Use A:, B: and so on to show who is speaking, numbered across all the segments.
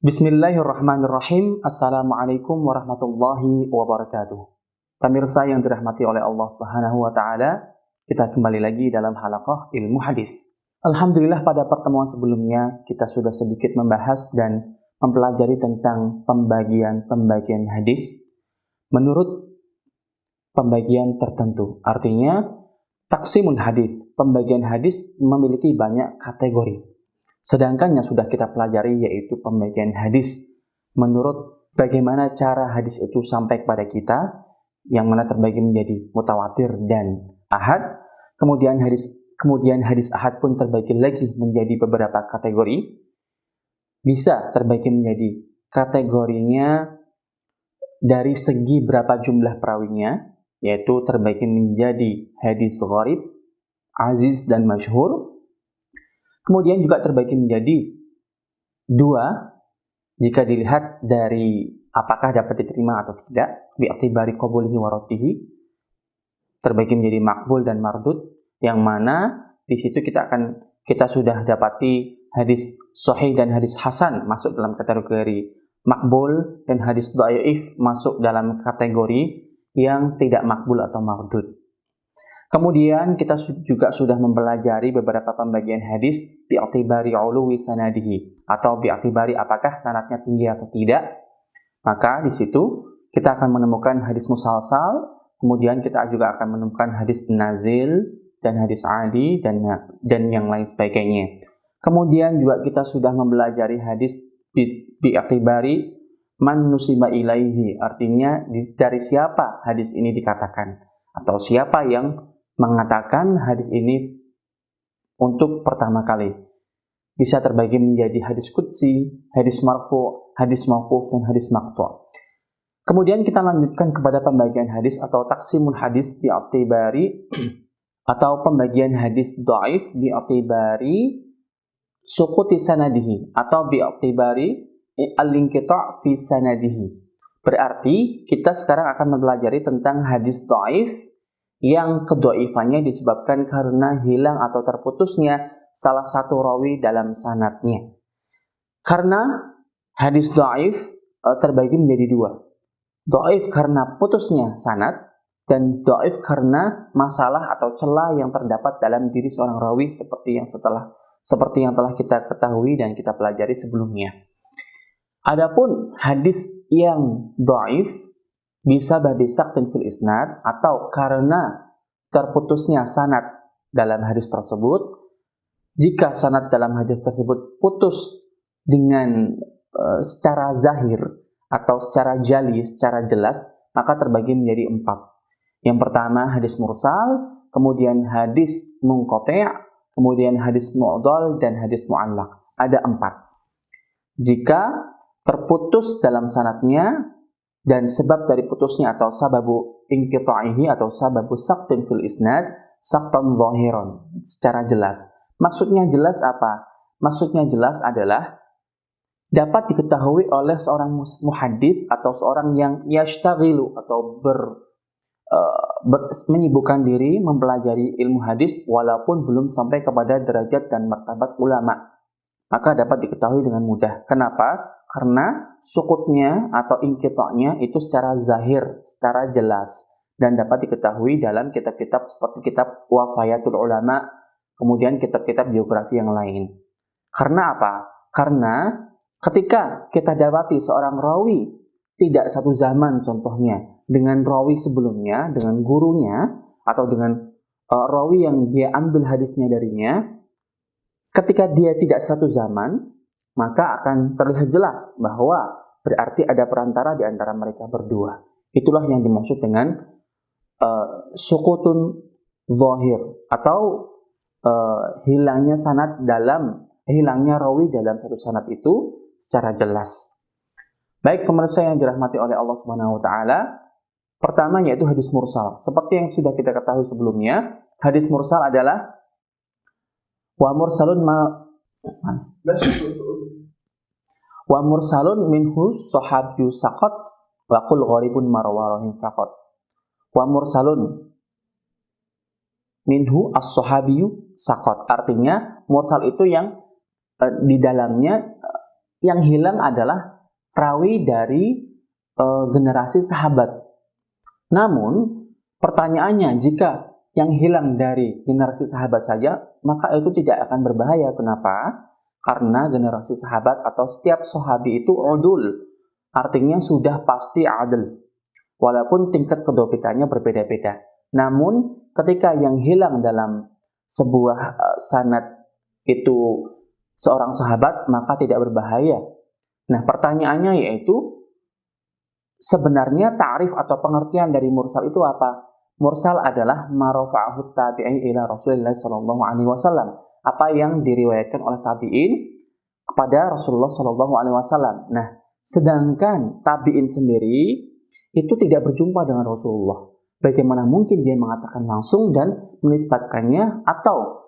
A: Bismillahirrahmanirrahim. Assalamualaikum warahmatullahi wabarakatuh. Pemirsa yang dirahmati oleh Allah Subhanahu wa taala, kita kembali lagi dalam halaqah ilmu hadis. Alhamdulillah, pada pertemuan sebelumnya kita sudah sedikit membahas dan mempelajari tentang pembagian hadis menurut pembagian tertentu. Artinya taksimul hadis, pembagian hadis memiliki banyak kategori. Sedangkan yang sudah kita pelajari yaitu pembagian hadis menurut bagaimana cara hadis itu sampai kepada kita, yang mana terbagi menjadi mutawatir dan ahad. Kemudian hadis ahad pun terbagi lagi menjadi beberapa kategori. Bisa terbagi menjadi kategorinya dari segi berapa jumlah perawinya, yaitu terbagi menjadi hadis gharib, aziz dan masyhur. Kemudian juga terbagi menjadi dua jika dilihat dari apakah dapat diterima atau tidak, bi'tibari qabulihi wa raddihi. Terbagi menjadi makbul dan mardud, yang mana di situ kita sudah dapati hadis sahih dan hadis hasan masuk dalam kategori makbul, dan hadis dhaif masuk dalam kategori yang tidak makbul atau mardud. Kemudian kita juga sudah mempelajari beberapa pembagian hadis bi'tibari uluwi sanadihi, atau bi'tibari apakah sanadnya tinggi atau tidak. Maka di situ kita akan menemukan hadis musalsal, kemudian kita juga akan menemukan hadis nazil dan hadis adi dan yang lain sebagainya. Kemudian juga kita sudah mempelajari hadis bi'tibari man nusiba ilaihi, artinya dari siapa hadis ini dikatakan, atau siapa yang mengatakan hadis ini untuk pertama kali. Bisa terbagi menjadi hadis qudsi, hadis marfu', hadis mauquf, dan hadis maqtu'. Kemudian kita lanjutkan kepada pembagian hadis atau taksimul hadis bi'tibari atau pembagian hadis dhaif bi'tibari suquti sanadihi atau bi'tibari al-inqita' fi sanadihi. Berarti kita sekarang akan mempelajari tentang hadis dhaif yang kedhaifannya disebabkan karena hilang atau terputusnya salah satu rawi dalam sanadnya. Karena hadis dhaif terbagi menjadi dua. Dhaif karena putusnya sanad, dan dhaif karena masalah atau celah yang terdapat dalam diri seorang rawi seperti yang telah kita ketahui dan kita pelajari sebelumnya. Adapun hadis yang dhaif bisa babisaqtin fil isnad, atau karena terputusnya sanad dalam hadis tersebut. Jika sanad dalam hadis tersebut putus dengan secara zahir atau secara jali, secara jelas, maka terbagi menjadi 4. Yang pertama hadis mursal, kemudian hadis munqati', kemudian hadis mu'dhal, dan hadis mu'allaq. Ada 4. Jika terputus dalam sanadnya, dan sebab dari putusnya atau sababu inqita'ihi atau sababu saqtin fil isnad, saqtan zahiran, secara jelas. Maksudnya jelas apa? Maksudnya jelas adalah dapat diketahui oleh seorang muhaddits atau seorang yang yashtaghilu atau menyibukkan diri mempelajari ilmu hadis walaupun belum sampai kepada derajat dan martabat ulama. Maka dapat diketahui dengan mudah. Kenapa? Karena sukutnya atau inqita'nya itu secara zahir, secara jelas, dan dapat diketahui dalam kitab-kitab seperti kitab Wafayatul Ulama, kemudian kitab-kitab biografi yang lain. Karena apa? Karena ketika kita dapati seorang rawi tidak satu zaman contohnya dengan rawi sebelumnya, dengan gurunya, atau dengan rawi yang dia ambil hadisnya darinya, ketika dia tidak satu zaman, maka akan terlihat jelas bahwa berarti ada perantara di antara mereka berdua. Itulah yang dimaksud dengan sukutun zahir, atau hilangnya rawi dalam satu sanad itu secara jelas. Baik pemirsa yang dirahmati oleh Allah Subhanahu wa taala, pertama yaitu hadis mursal. Seperti yang sudah kita ketahui sebelumnya, hadis mursal adalah wa mursalun minhu sahabiyyu saqat wa qul gharibun marwarahim faqat. Wa mursalun minhu as-sahabiyyu saqat, artinya mursal itu yang di dalamnya yang hilang adalah rawi dari generasi sahabat. Namun pertanyaannya, jika yang hilang dari generasi sahabat saja, maka itu tidak akan berbahaya. Kenapa? Karena generasi sahabat atau setiap sahabi itu udul, artinya sudah pasti adil, walaupun tingkat kedobitannya berbeda-beda. Namun ketika yang hilang dalam sebuah sanad itu seorang sahabat, maka tidak berbahaya. Nah, pertanyaannya yaitu, sebenarnya ta'rif atau pengertian dari mursal itu apa? Mursal adalah marafa'ahu tabi'i ila Rasulillah sallallahu alaihi wasallam. Apa yang diriwayatkan oleh tabi'in kepada Rasulullah sallallahu alaihi wasallam. Nah, sedangkan tabi'in sendiri itu tidak berjumpa dengan Rasulullah. Bagaimana mungkin dia mengatakan langsung dan menisbatkannya atau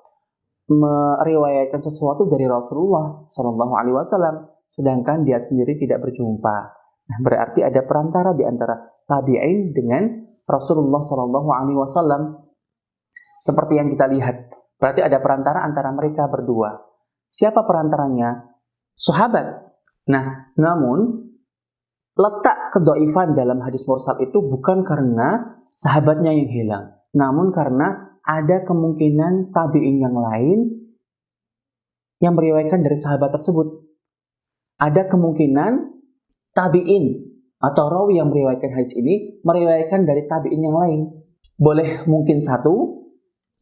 A: meriwayatkan sesuatu dari Rasulullah sallallahu alaihi wasallam sedangkan dia sendiri tidak berjumpa? Nah, berarti ada perantara di antara tabi'in dengan Rasulullah sallallahu alaihi wasallam. Seperti yang kita lihat, berarti ada perantara antara mereka berdua. Siapa perantaranya? Sahabat. Nah, namun letak kedoifan dalam hadis mursal itu bukan karena sahabatnya yang hilang, namun karena ada kemungkinan tabi'in yang lain yang meriwayatkan dari sahabat tersebut. Ada kemungkinan tabi'in atau rawi yang meriwayatkan hadis ini meriwayatkan dari tabi'in yang lain. Boleh mungkin 1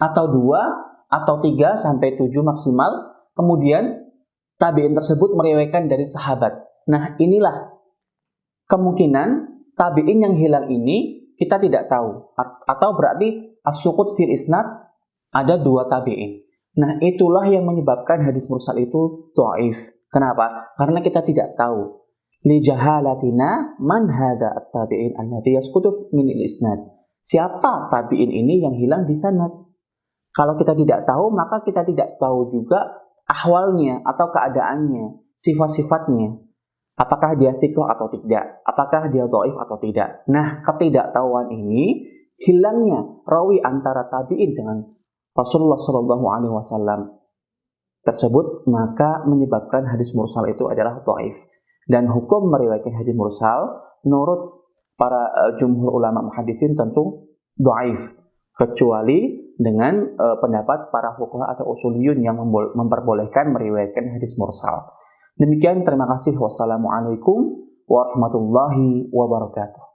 A: atau 2 atau 3 sampai 7 maksimal. Kemudian tabi'in tersebut meriwayatkan dari sahabat. Nah, inilah kemungkinan tabi'in yang hilang ini kita tidak tahu. Atau berarti as-suqut fil isnad, ada 2 tabi'in. Nah, itulah yang menyebabkan hadis mursal itu dhaif. Kenapa? Karena kita tidak tahu. Li jahalatina man hadza at-tabi'in alladhi yasqutu min al-isnad. Siapa tabi'in ini yang hilang di sanad? Kalau kita tidak tahu, maka kita tidak tahu juga ahwalnya atau keadaannya, sifat-sifatnya. Apakah dia thiqah atau tidak? Apakah dia dhaif atau tidak? Nah, ketidaktahuan ini, hilangnya rawi antara tabi'in dengan Rasulullah sallallahu alaihi wasallam tersebut, maka menyebabkan hadis mursal itu adalah dhaif. Dan hukum meriwayatkan hadis mursal menurut para jumhur ulama muhaditsin tentu dhaif, kecuali dengan pendapat para fuqaha atau usuliyun yang memperbolehkan meriwayatkan hadis mursal. Demikian, terima kasih. Wassalamualaikum warahmatullahi wabarakatuh.